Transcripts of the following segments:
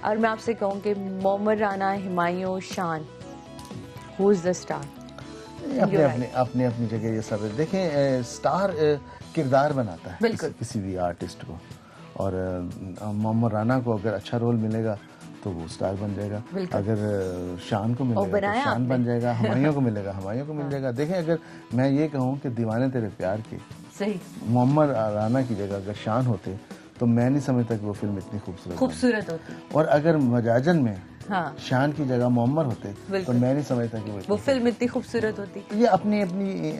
और मैं आपसे कहूँ कि मोहम्मद राना, हुमायूं, शान, हु इज द स्टार? अपनी अपनी जगह ये सब है। देखें, स्टार किरदार बनाता है किसी भी आर्टिस्ट को, और मोहम्मद राना को अगर अच्छा रोल मिलेगा तो वो स्टार बन जाएगा, अगर शान को मिलेगा तो शान बन जाएगा, हुमायूं को मिलेगा हुमायूं को मिल जाएगा। देखें, अगर मैं ये कहूँ कि दीवाने तेरे प्यार के सही मोहम्मद राना की जगह अगर शान होते तो मैं नहीं समझता कि वो फिल्म इतनी खूबसूरत होती। और अगर मजाजन में शान की जगह मोहम्मद होते तो मैं नहीं समझता कि वो फिल्म इतनी खूबसूरत होती। ये अपनी अपनी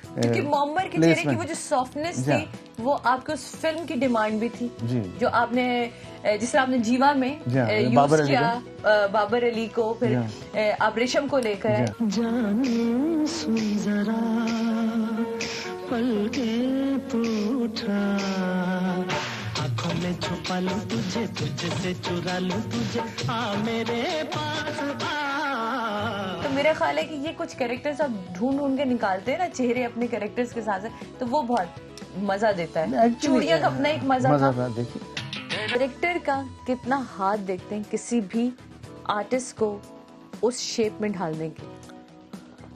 क्योंकि मोहम्मद के चेहरे की वो जो सॉफ्टनेस थी वो आपके उस फिल्म की डिमांड भी थी जो आपने जिस तरह आपने जीवा में यूज किया बाबर अली को, फिर आप रेशम को लेकर आए। आँखों में छुपा लूं तुझे, तुझे से चुरा लूं तुझे, आ मेरे पास आ। तो मेरा ख्याल है कि ये कुछ कैरेक्टर्स आप ढूंढ ढूंढ के निकालते हैं ना चेहरे अपने कैरेक्टर्स के साथ, तो वो बहुत मजा देता है। चूड़ियां का अपना एक मजा था। देखिए कैरेक्टर का कितना हाथ देखते हैं किसी भी आर्टिस्ट को उस शेप में ढालने की,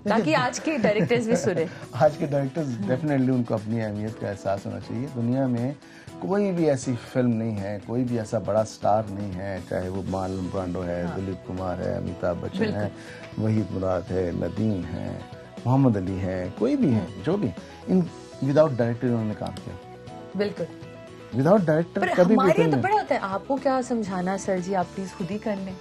ताकि आज के डायरेक्टर्स भी सुने। आज के डायरेक्टर्स डेफिनेटली उनको अपनी अहमियत का एहसास होना चाहिए। दुनिया में कोई भी ऐसी फिल्म नहीं है, कोई भी ऐसा बड़ा स्टार नहीं है, चाहे वो मार्लन ब्रांडो है, दिलीप कुमार है, अमिताभ बच्चन है, वहीद मुराद है, नदीम है, मोहम्मद अली है, कोई भी है, जो भी, इन विदाउट डायरेक्टर उन्होंने काम किया। बिल्कुल विदाउट डायरेक्टर कभी भी तो बड़ा होता है। आपको क्या समझाना सर जी, आप प्लीज खुद ही कर लें।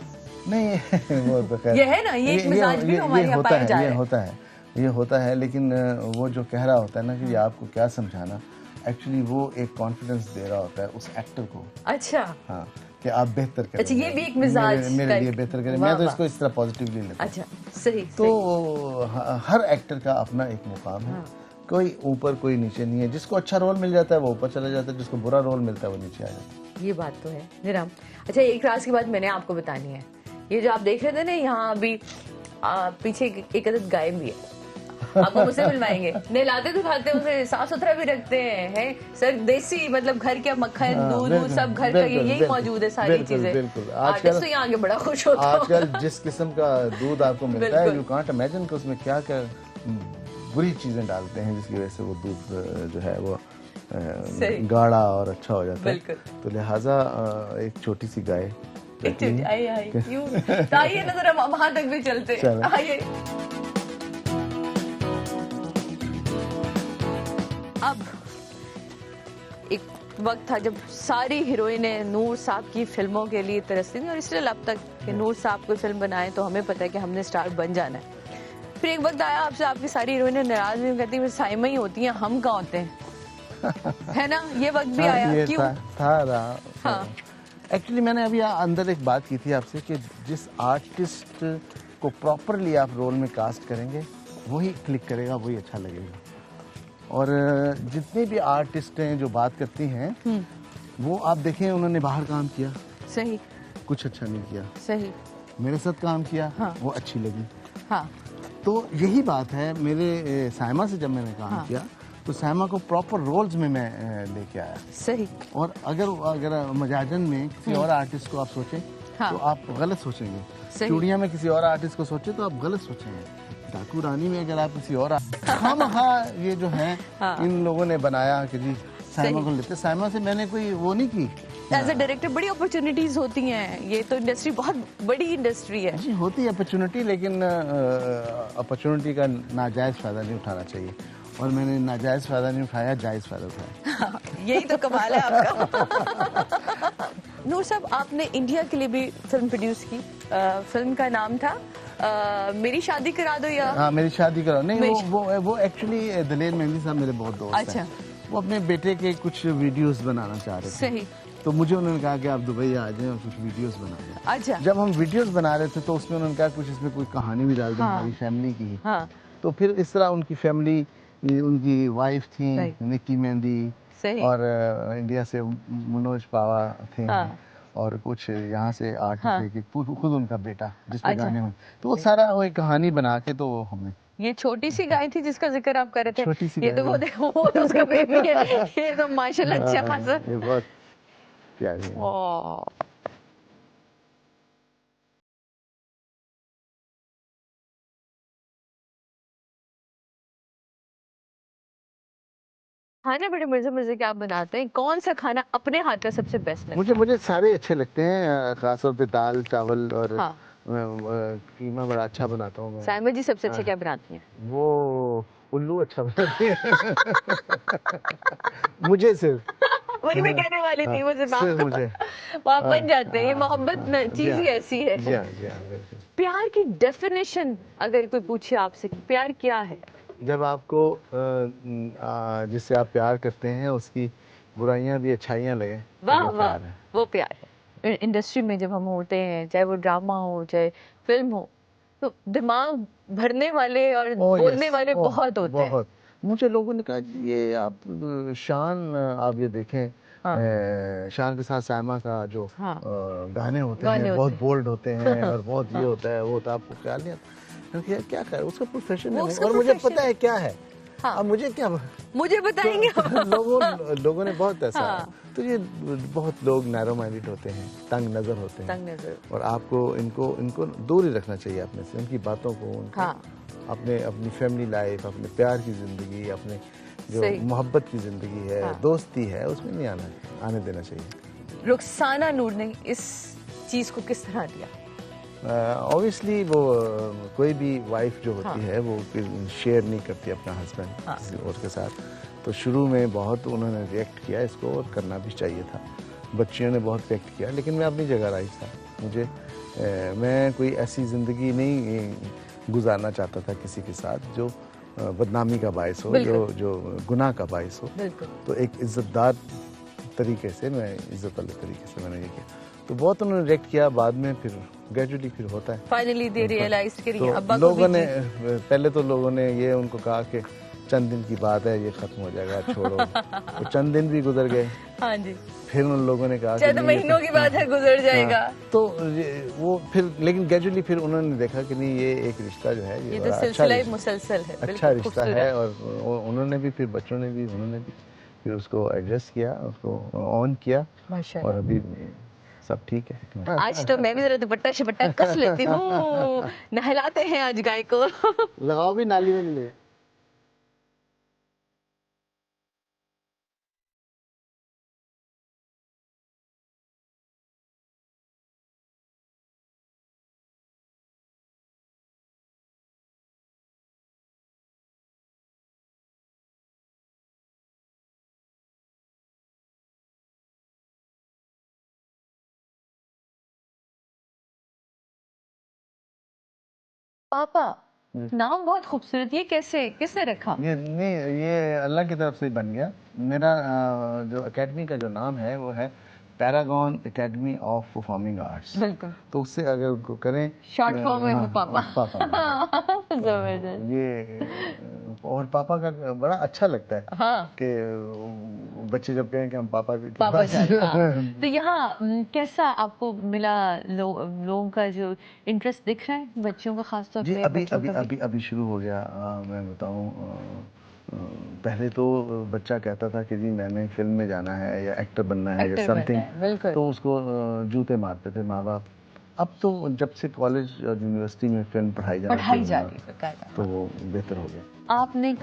नहीं वो तो खैर ये है ना, ये एक मिजाज भी हमारे यहाँ पाया जा रहा है। ये होता है, लेकिन वो जो कह रहा होता है ना कि आपको क्या समझाना, एक्चुअली वो एक कॉन्फिडेंस दे रहा होता है उस एक्टर को। अच्छा हाँ, कि आप बेहतर करें। अच्छा, ये भी एक मिजाज मेरे लिए बेहतर करें। मैं तो इसको इस तरह पॉजिटिवली लेता हूं। अच्छा सही। तो हर एक्टर का अपना एक मुकाम है, कोई ऊपर कोई नीचे नहीं है। जिसको अच्छा रोल मिल जाता है वो ऊपर चला जाता है, जिसको बुरा रोल मिलता है वो नीचे आ जाता है। ये बात तो है निराम। अच्छा, एक राज की बात मैंने आपको बतानी है। ये जो आप देख रहे थे ना यहाँ अभी पीछे एक अदद गाय भी है, आपको मुझसे मिलवाएंगे। नहलाते धुलाते उसे साफ सुथरा भी रखते हैं सर, देसी मतलब घर के मक्खन दूध सब घर का यही मौजूद है, सारी चीजें। बिल्कुल आजकल तो यहाँ आगे बड़ा खुश होता है। आजकल जिस किस्म का दूध आपको मिलता है, यू कांट इमेजिन कि उसमें क्या क्या बुरी चीजें डालते हैं जिसकी वजह से वो दूध जो है वो गाढ़ा और अच्छा हो जाता है। तो लिहाजा एक छोटी सी गाय आइए ना जरा वहां तक भी चलते। आइए। अब एक वक्त था जब सारी हीरोइनें नूर साहब की फिल्मों के लिए तरसती थी, और इसलिए अब तक कि नूर साहब कोई फिल्म बनाए तो हमें पता है कि हमने स्टार बन जाना है। फिर एक वक्त आया आपसे, आपकी सारी हीरोइनें नाराज भी कहती है साइमा ही होती हैं, हम कहाँ होते हैं। है ना, ये वक्त भी आया। क्यों था एक्चुअली मैंने अभी अंदर एक बात की थी आपसे कि जिस आर्टिस्ट को प्रॉपरली आप रोल में कास्ट करेंगे वही क्लिक करेगा, वही अच्छा लगेगा। और जितने भी आर्टिस्ट हैं जो बात करती हैं वो आप देखें उन्होंने बाहर काम किया, सही, कुछ अच्छा नहीं किया, सही, मेरे साथ काम किया, हाँ, वो अच्छी लगी, हाँ। तो यही बात है, मेरे साइमा से जब मैंने काम किया तो साइमा को प्रॉपर रोल्स में मैं लेके आया, सही। और अगर मजाजन में किसी और आर्टिस्ट को आप सोचें तो आप गलत सोचेंगे, चूड़ियां में किसी और आर्टिस्ट को सोचे तो आप गलत सोचेंगे, डाकू रानी में अगर आप किसी और ये जो है इन लोगों ने बनाया कि जी साइमा को लेते। साइमा से मैंने कोई वो नहीं की। एज ए डायरेक्टर बड़ी अपॉर्चुनिटीज होती हैं, ये तो इंडस्ट्री बहुत बड़ी इंडस्ट्री है। जी होती है अपॉर्चुनिटी, लेकिन अपॉर्चुनिटी का नाजायज फायदा नहीं उठाना चाहिए, और मैंने नाजायज फायदा नहीं उठाया, जायज फायदा उठाया। यही तो कमाल है आपका। नूर साहब, आपने इंडिया के लिए भी फिल्म प्रोड्यूस की, फिल्म का नाम था मेरी शादी करा दो, या हाँ मेरी शादी करा। नहीं, वो एक्चुअली दलेर मेहंदी साहब मेरे बहुत दोस्त हैं। वो अपने बेटे के कुछ वीडियोस बनाना चाह रहे थे, सही। तो मुझे उन्होंने कहा कि आप दुबई आ जाएं और कुछ वीडियोस बना दें। अच्छा। जब हम वीडियोस बना रहे थे तो उसमें उन्होंने कहा कुछ इसमें कोई कहानी भी डाल दें हमारी फैमिली की। हाँ। तो फिर इस तरह उनकी फैमिली, उनकी वाइफ थी निक्की मेहंदी, और इंडिया से मनोज पावा थे, और कुछ यहाँ से आर्टिस्ट थे, खुद उनका बेटा जिसपे गाने हुए। तो वो सारा वो एक कहानी बना के तो हमने। ये छोटी सी गाय थी जिसका जिक्र आप कर रहे थे, छोटी सी, ये तो वो देखो वो तो उसका बेबी है, ये तो माशाल्लाह अच्छा खासा, ये बहुत प्यारी है। खाने बड़े मजे मजे के आप बनाते हैं, कौन सा खाना अपने हाथ का सबसे बेस्ट लगता मुझे मुझे सारे अच्छे लगते हैं, खासतौर पे दाल चावल और है? हाँ, कीमा बड़ा अच्छा बनाता हूँ मैं। साइमा जी सबसे अच्छा क्या बनाती हैं? वो उल्लू अच्छा बनाती है। मुझे सिर्फ। वही मैं कहने वाली थी, मुझे सिर्फ मुझे। आप बन जाते हैं, ये मोहब्बत में जी चीज हाँ, ही ऐसी है। जी हाँ, जी हाँ, बिल्कुल। प्यार की डेफिनेशन अगर कोई पूछे आपसे कि प्यार क्या है? जब आपको जिससे आप प्यार करते हैं उसकी बुराइयां भी अच्छाइयां लगे तो वाह वो वाह, प्यार है। वो प्यार है। इंडस्ट्री में जब हम होते हैं, चाहे वो ड्रामा हो चाहे फिल्म हो, तो दिमाग भरने वाले और ओह बोलने यस, वाले ओह बहुत होते हैं। बहुत। मुझे लोगों ने कहा ये आप शान आप ये देखें, हाँ शान के साथ सायमा का जो हाँ, गाने होते गाने हैं होते बहुत हैं। बोल्ड होते हैं और बहुत ये हाँ, होता है वो होता है, आपको ख्याल नहीं आता। क्योंकि यार क्या करे, उसका प्रोफेशन है वो उसका और मुझे प्रोफेशन पता है क्या है। हाँ, अब मुझे क्या मुझे बताएंगे तो आप? लोगों ने बहुत ऐसा है। हाँ, तो ये बहुत लोग नैरो माइंडेड होते हैं, तंग नजर होते हैं, तंग नजर। और आपको इनको इनको दूर ही रखना चाहिए अपने से, उनकी बातों को, उनको हाँ, अपने अपनी फैमिली लाइफ, अपने प्यार की ज़िंदगी, अपने जो सही। मोहब्बत की ज़िंदगी है, हाँ। दोस्ती है, उसमें नहीं आने देना चाहिए। रुखसाना नूर ने इस चीज को किस तरह दिया? ऑब्वियसली वो कोई भी वाइफ जो होती हाँ। है वो शेयर नहीं करती अपना हस्बैंड हाँ। किसी और के साथ। तो शुरू में बहुत उन्होंने रिएक्ट किया इसको, और करना भी चाहिए था। बच्चियों ने बहुत रिएक्ट किया, लेकिन मैं अपनी जगह राइट था। मुझे मैं कोई ऐसी ज़िंदगी नहीं गुजारना चाहता था किसी के साथ जो बदनामी का बायस हो, जो गुनाह का बायस हो। बिल्कुल। तो एक इज़्ज़तदार तरीके से, मैं इज़्ज़त वाले तरीके से मैंने ये किया। तो बहुत उन्होंने रिएक्ट किया, बाद में फिर ग्रेजुअली फिर होता है। फाइनली दे रियलाइज करिए तो अब्बा को लोगों भी ने जी। पहले तो लोगों ने ये उनको कहा कि चंद दिन की बात है, ये खत्म हो जाएगा, छोड़ो। तो चंद दिन भी गुजर गए। हाँ जी, फिर उन लोगों ने कहा कि चंद नहीं, ये महीनों की बात है, गुजर जाएगा। तो वो फिर, लेकिन ग्रेजुअली फिर उन्होंने देखा कि नहीं, ये एक रिश्ता जो है ये बड़ा तो अच्छा सिलसिला ही रिश्ता, मुसलसल है, अच्छा बिल्कुल रिश्ता खूबसूरत। है। और उन्होंने भी फिर, बच्चों ने भी, उन्होंने भी फिर उसको एडजस्ट किया, उसको ऑन किया, और माशाल्लाह। अभी सब ठीक है। आज तो मैं भी जरा दुपट्टा शपट्टा कस लेती हूँ, नहलाते हैं आज गाय को। लगाओ भी नाली में ले। पापा, नाम बहुत खूबसूरत, ये कैसे, किसने रखा? ये नहीं, ये अल्लाह की तरफ से बन गया। मेरा जो एकेडमी का जो नाम है वो है Paragon academy of performing arts. बिल्कुल, तो उससे अगर उनको करें शॉर्ट फॉर्म में वो पापा। पापा। जबरदस्त। ये और पापा का बड़ा अच्छा लगता है हाँ, कि बच्चे जब कहें कि हम पापा की पापा जान। हाँ। तो यहाँ कैसा आपको मिला, लोगों का जो इंटरेस्ट दिख रहा है बच्चों का, खासतौर जी, पे अभी बच्चों अभी का भी? अभी अभी शुरू हो गया। मैं बताऊं, पहले तो बच्चा कहता था कि जी मैंने फिल्म में जाना है या एक्टर बनना है या एक्टर बनना समथिंग, है, बिल्कुल। तो उसको जूते मारते थे माँ बाप। अब तो जब से कॉलेज और यूनिवर्सिटी में फिल्म पढ़ाई जाना पढ़ाई शुरू जा हुआ, रही है, तो वो बेहतर हो गया। आपने